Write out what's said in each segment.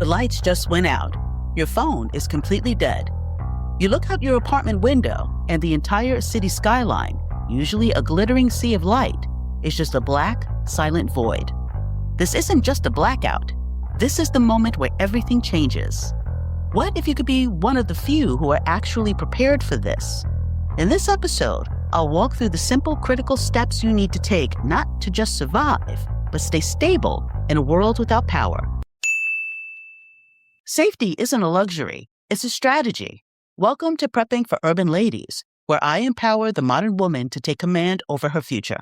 The lights just went out. Your phone is completely dead. You look out your apartment window, and the entire city skyline, usually a glittering sea of light, is just a black, silent void. This isn't just a blackout. This is the moment where everything changes. What if you could be one of the few who are actually prepared for this? In this episode, I'll walk through the simple, critical steps you need to take not to just survive, but stay stable in a world without power. Safety isn't a luxury, it's a strategy. Welcome to Prepping for Urban Ladies, where I empower the modern woman to take command over her future.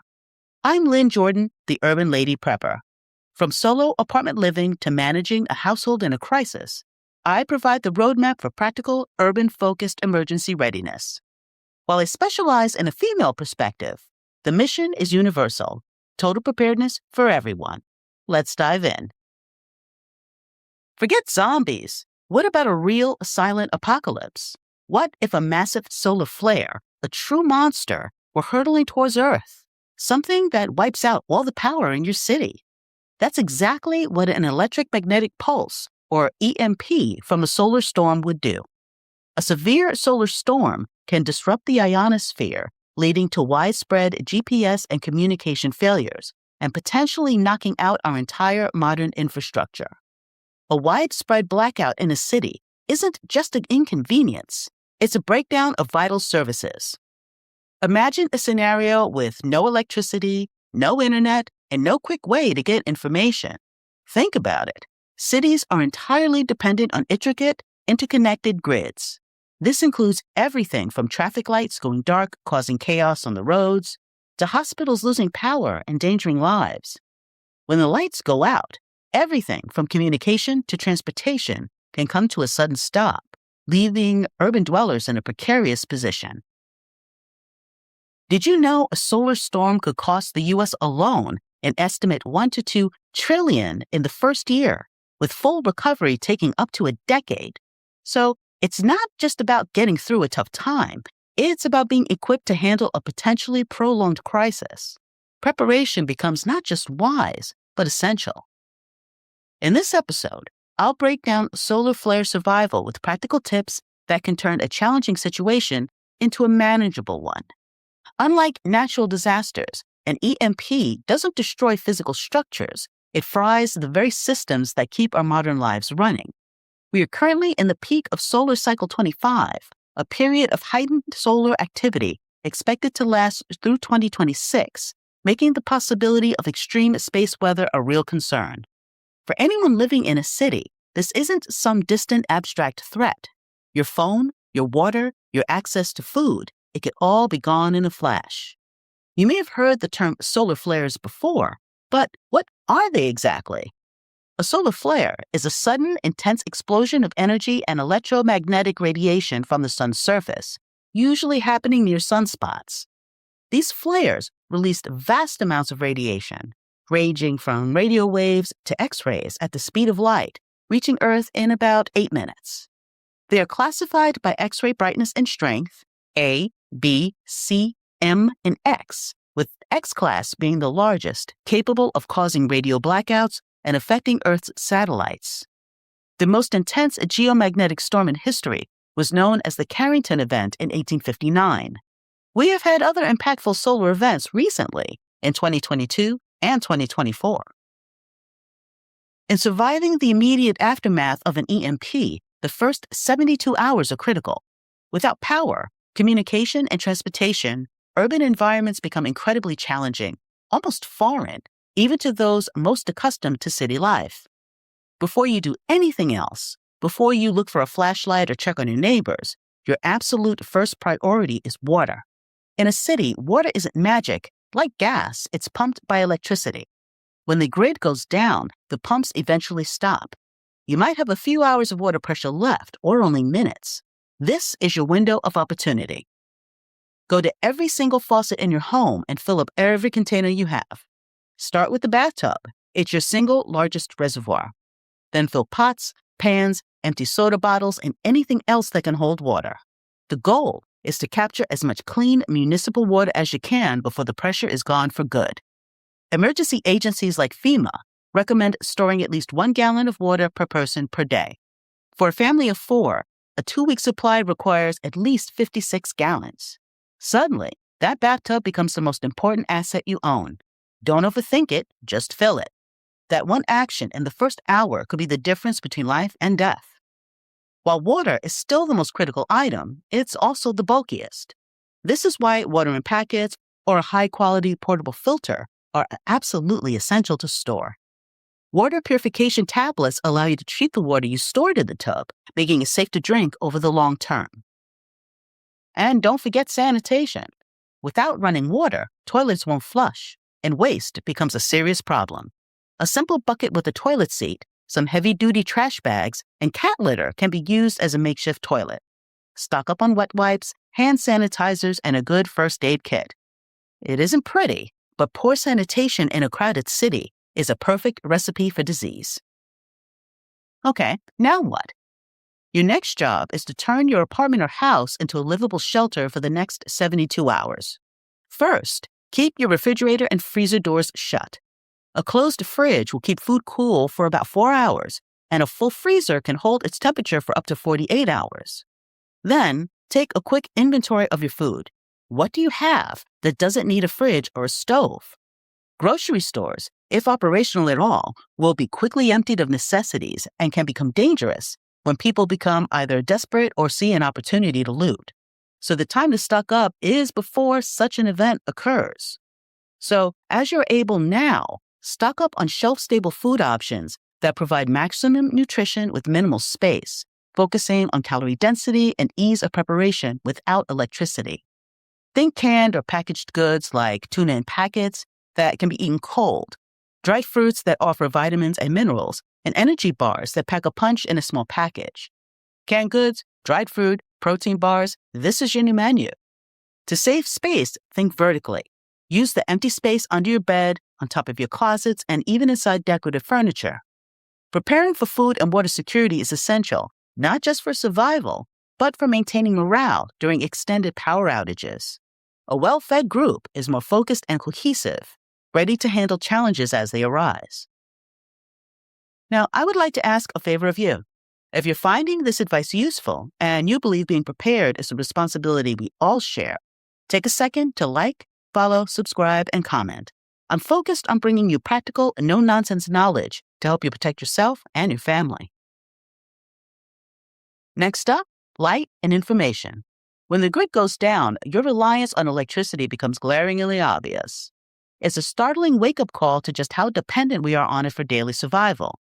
I'm Lynn Jordan, the Urban Lady Prepper. From solo apartment living to managing a household in a crisis, I provide the roadmap for practical, urban-focused emergency readiness. While I specialize in a female perspective, the mission is universal: total preparedness for everyone. Let's dive in. Forget zombies. What about a real, silent apocalypse? What if a massive solar flare, a true monster, were hurtling towards Earth? Something that wipes out all the power in your city. That's exactly what an electromagnetic pulse, or EMP, from a solar storm would do. A severe solar storm can disrupt the ionosphere, leading to widespread GPS and communication failures, and potentially knocking out our entire modern infrastructure. A widespread blackout in a city isn't just an inconvenience, it's a breakdown of vital services. Imagine a scenario with no electricity, no internet, and no quick way to get information. Think about it. Cities are entirely dependent on intricate, interconnected grids. This includes everything from traffic lights going dark, causing chaos on the roads, to hospitals losing power, endangering lives. When the lights go out, everything from communication to transportation can come to a sudden stop, leaving urban dwellers in a precarious position. Did you know a solar storm could cost the U.S. alone an estimate $1 to $2 trillion in the first year, with full recovery taking up to a decade? So it's not just about getting through a tough time. It's about being equipped to handle a potentially prolonged crisis. Preparation becomes not just wise, but essential. In this episode, I'll break down solar flare survival with practical tips that can turn a challenging situation into a manageable one. Unlike natural disasters, an EMP doesn't destroy physical structures. It fries the very systems that keep our modern lives running. We are currently in the peak of solar cycle 25, a period of heightened solar activity expected to last through 2026, making the possibility of extreme space weather a real concern. For anyone living in a city, this isn't some distant abstract threat. Your phone, your water, your access to food, it could all be gone in a flash. You may have heard the term solar flares before, but what are they exactly? A solar flare is a sudden, intense explosion of energy and electromagnetic radiation from the sun's surface, usually happening near sunspots. These flares release vast amounts of radiation, ranging from radio waves to X-rays at the speed of light, reaching Earth in about 8 minutes. They are classified by X-ray brightness and strength, A, B, C, M, and X, with X-class being the largest, capable of causing radio blackouts and affecting Earth's satellites. The most intense geomagnetic storm in history was known as the Carrington event in 1859. We have had other impactful solar events recently, in 2022 and 2024. In surviving the immediate aftermath of an EMP, the first 72 hours are critical. Without power, communication, and transportation, urban environments become incredibly challenging, almost foreign, even to those most accustomed to city life. Before you do anything else, before you look for a flashlight or check on your neighbors, your absolute first priority is water. In a city, water isn't magic. Like gas, it's pumped by electricity. When the grid goes down, the pumps eventually stop. You might have a few hours of water pressure left, or only minutes. This is your window of opportunity. Go to every single faucet in your home and fill up every container you have. Start with the bathtub. It's your single largest reservoir. Then fill pots, pans, empty soda bottles, and anything else that can hold water. The goal is to capture as much clean municipal water as you can before the pressure is gone for good. Emergency agencies like FEMA, recommend storing at least 1 gallon of water per person per day. For a family of 4, a 2-week supply requires at least 56 gallons. Suddenly, that bathtub becomes the most important asset you own. Don't overthink it, just fill it. That one action in the first hour could be the difference between life and death. While water is still the most critical item, it's also the bulkiest. This is why water in packets or a high-quality portable filter are absolutely essential to store. Water purification tablets allow you to treat the water you stored in the tub, making it safe to drink over the long term. And don't forget sanitation. Without running water, toilets won't flush, and waste becomes a serious problem. A simple bucket with a toilet seat, some heavy-duty trash bags, and cat litter can be used as a makeshift toilet. Stock up on wet wipes, hand sanitizers, and a good first aid kit. It isn't pretty, but poor sanitation in a crowded city is a perfect recipe for disease. Okay, now what? Your next job is to turn your apartment or house into a livable shelter for the next 72 hours. First, keep your refrigerator and freezer doors shut. A closed fridge will keep food cool for about 4 hours, and a full freezer can hold its temperature for up to 48 hours. Then, take a quick inventory of your food. What do you have that doesn't need a fridge or a stove? Grocery stores, if operational at all, will be quickly emptied of necessities and can become dangerous when people become either desperate or see an opportunity to loot. So the time to stock up is before such an event occurs. So, as you're able now, stock up on shelf-stable food options that provide maximum nutrition with minimal space, focusing on calorie density and ease of preparation without electricity. Think canned or packaged goods like tuna in packets that can be eaten cold, dried fruits that offer vitamins and minerals, and energy bars that pack a punch in a small package. Canned goods, dried fruit, protein bars, this is your new menu. To save space, think vertically. Use the empty space under your bed, on top of your closets, and even inside decorative furniture. Preparing for food and water security is essential, not just for survival, but for maintaining morale during extended power outages. A well-fed group is more focused and cohesive, ready to handle challenges as they arise. Now, I would like to ask a favor of you. If you're finding this advice useful and you believe being prepared is a responsibility we all share, take a second to like, follow, subscribe, and comment. I'm focused on bringing you practical, no-nonsense knowledge to help you protect yourself and your family. Next up, light and information. When the grid goes down, your reliance on electricity becomes glaringly obvious. It's a startling wake-up call to just how dependent we are on it for daily survival.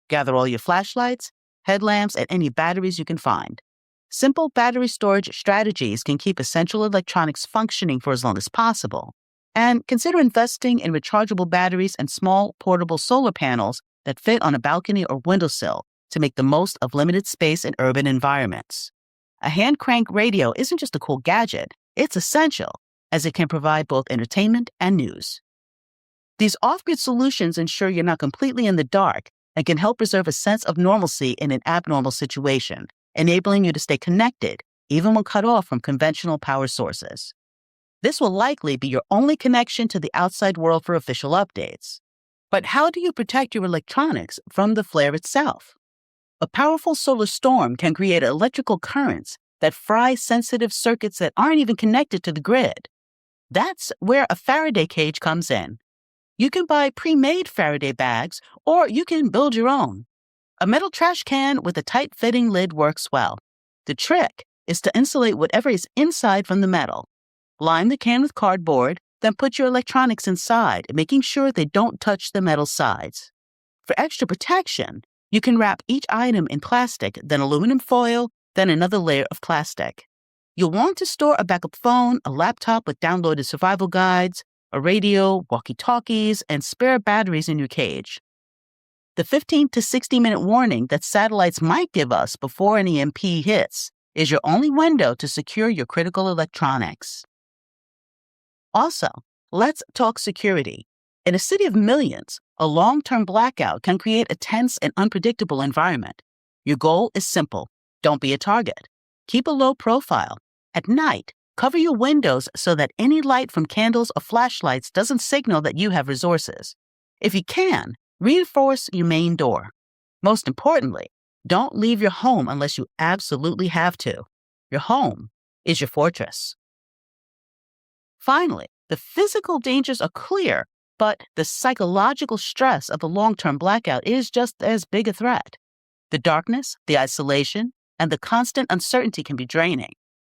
Gather all your flashlights, headlamps, and any batteries you can find. Simple battery storage strategies can keep essential electronics functioning for as long as possible. And consider investing in rechargeable batteries and small portable solar panels that fit on a balcony or windowsill to make the most of limited space in urban environments. A hand crank radio isn't just a cool gadget, it's essential, as it can provide both entertainment and news. These off-grid solutions ensure you're not completely in the dark and can help preserve a sense of normalcy in an abnormal situation, enabling you to stay connected even when cut off from conventional power sources. This will likely be your only connection to the outside world for official updates. But how do you protect your electronics from the flare itself? A powerful solar storm can create electrical currents that fry sensitive circuits that aren't even connected to the grid. That's where a Faraday cage comes in. You can buy pre-made Faraday bags, or you can build your own. A metal trash can with a tight-fitting lid works well. The trick is to insulate whatever is inside from the metal. Line the can with cardboard, then put your electronics inside, making sure they don't touch the metal sides. For extra protection, you can wrap each item in plastic, then aluminum foil, then another layer of plastic. You'll want to store a backup phone, a laptop with downloaded survival guides, a radio, walkie-talkies, and spare batteries in your cage. The 15 to 60-minute warning that satellites might give us before an EMP hits is your only window to secure your critical electronics. Also, let's talk security. In a city of millions, a long-term blackout can create a tense and unpredictable environment. Your goal is simple. Don't be a target. Keep a low profile. At night, cover your windows so that any light from candles or flashlights doesn't signal that you have resources. If you can, Reinforce your main door. Most importantly, don't leave your home unless you absolutely have to. Your home is your fortress. Finally, the physical dangers are clear, but the psychological stress of a long-term blackout is just as big a threat. The darkness, the isolation, and the constant uncertainty can be draining.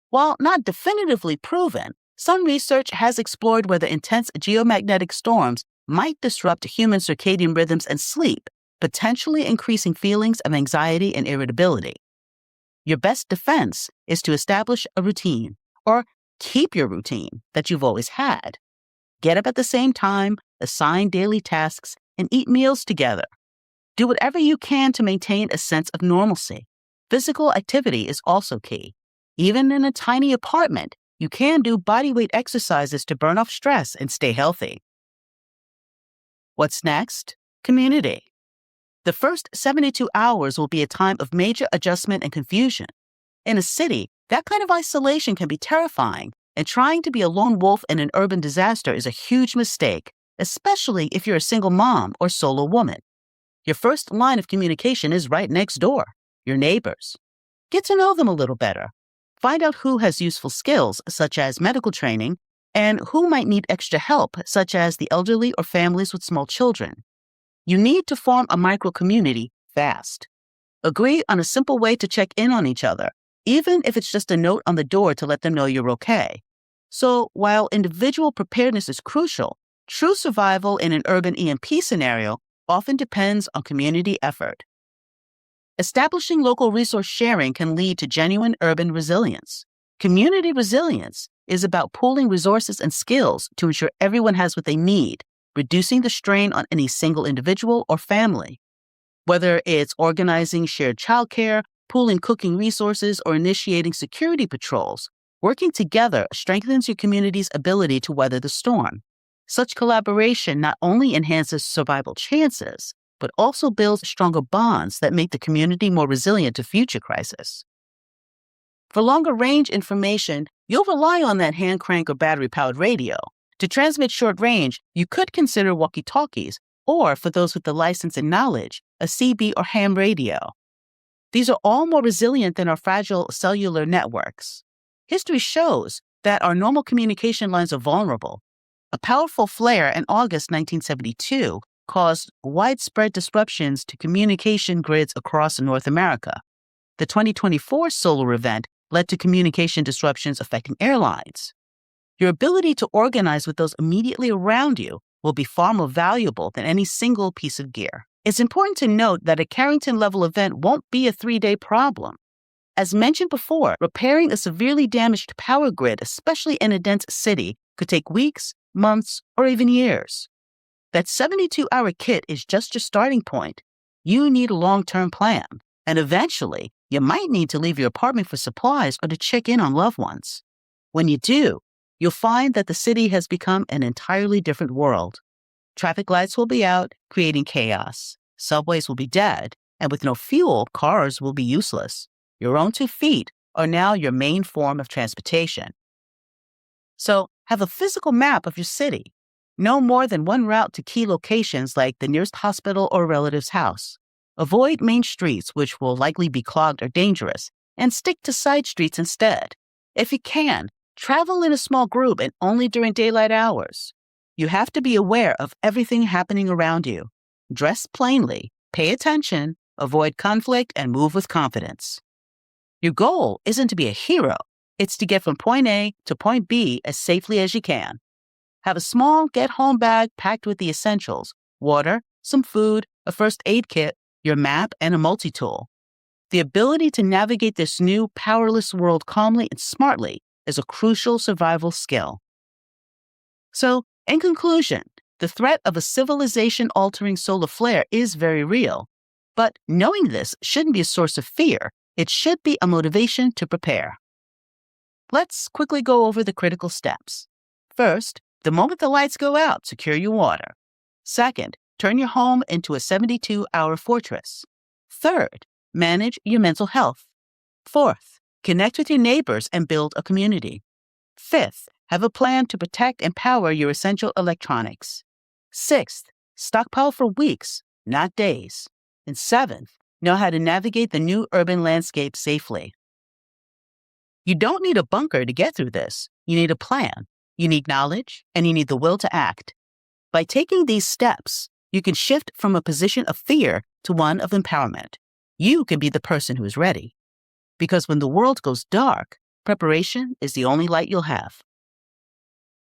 While not definitively proven, some research has explored whether intense geomagnetic storms might disrupt human circadian rhythms and sleep, potentially increasing feelings of anxiety and irritability. Your best defense is to establish a routine, or keep your routine that you've always had. Get up at the same time, assign daily tasks, and eat meals together. Do whatever you can to maintain a sense of normalcy. Physical activity is also key. Even in a tiny apartment, you can do bodyweight exercises to burn off stress and stay healthy. What's next? Community. The first 72 hours will be a time of major adjustment and confusion. In a city, that kind of isolation can be terrifying, and trying to be a lone wolf in an urban disaster is a huge mistake, especially if you're a single mom or solo woman. Your first line of communication is right next door, your neighbors. Get to know them a little better. Find out who has useful skills, such as medical training, and who might need extra help, such as the elderly or families with small children. You need to form a micro-community fast. Agree on a simple way to check in on each other, even if it's just a note on the door to let them know you're okay. So while individual preparedness is crucial, true survival in an urban EMP scenario often depends on community effort. Establishing local resource sharing can lead to genuine urban resilience. Community resilience is about pooling resources and skills to ensure everyone has what they need, reducing the strain on any single individual or family. Whether it's organizing shared childcare, pooling cooking resources, or initiating security patrols, working together strengthens your community's ability to weather the storm. Such collaboration not only enhances survival chances, but also builds stronger bonds that make the community more resilient to future crises. For longer range information, you'll rely on that hand crank or battery-powered radio. To transmit short range, you could consider walkie-talkies, or for those with the license and knowledge, a CB or ham radio. These are all more resilient than our fragile cellular networks. History shows that our normal communication lines are vulnerable. A powerful flare in August 1972 caused widespread disruptions to communication grids across North America. The 2024 solar event led to communication disruptions affecting airlines. Your ability to organize with those immediately around you will be far more valuable than any single piece of gear. It's important to note that a Carrington-level event won't be a 3-day problem. As mentioned before, repairing a severely damaged power grid, especially in a dense city, could take weeks, months, or even years. That 72-hour kit is just your starting point. You need a long-term plan, and eventually, you might need to leave your apartment for supplies or to check in on loved ones. When you do, you'll find that the city has become an entirely different world. Traffic lights will be out, creating chaos. Subways will be dead, and with no fuel, cars will be useless. Your own 2 feet are now your main form of transportation. So, have a physical map of your city. No more than one route to key locations like the nearest hospital or relative's house. Avoid main streets, which will likely be clogged or dangerous, and stick to side streets instead. If you can, travel in a small group and only during daylight hours. You have to be aware of everything happening around you. Dress plainly, pay attention, avoid conflict, and move with confidence. Your goal isn't to be a hero. It's to get from point A to point B as safely as you can. Have a small get-home bag packed with the essentials: water, some food, a first aid kit, your map, and a multi-tool. The ability to navigate this new, powerless world calmly and smartly is a crucial survival skill. So, in conclusion, the threat of a civilization-altering solar flare is very real. But knowing this shouldn't be a source of fear. It should be a motivation to prepare. Let's quickly go over the critical steps. First, the moment the lights go out, secure your water. Second, turn your home into a 72-hour fortress. Third, manage your mental health. Fourth, connect with your neighbors and build a community. Fifth, have a plan to protect and power your essential electronics. Sixth, stockpile for weeks. not days. And 7th, know how to navigate the new urban landscape safely. You don't need a bunker to get through this. You need a plan. You need knowledge, and you need the will to act. By taking these steps, you can shift from a position of fear to one of empowerment. You can be the person who is ready. Because when the world goes dark, preparation is the only light you'll have.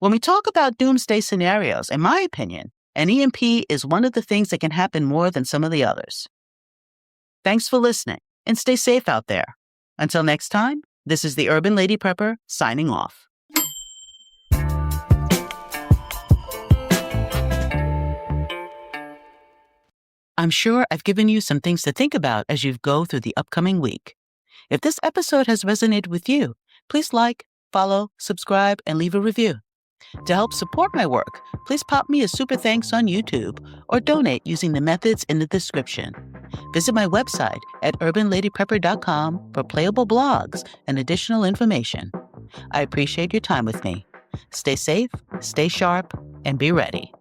When we talk about doomsday scenarios, in my opinion, an EMP is one of the things that can happen more than some of the others. Thanks for listening, and stay safe out there. Until next time, this is the Urban Lady Prepper signing off. I'm sure I've given you some things to think about as you go through the upcoming week. If this episode has resonated with you, please like, follow, subscribe, and leave a review. To help support my work, please pop me a super thanks on YouTube or donate using the methods in the description. Visit my website at urbanladyprepper.com for playable blogs and additional information. I appreciate your time with me. Stay safe, stay sharp, and be ready.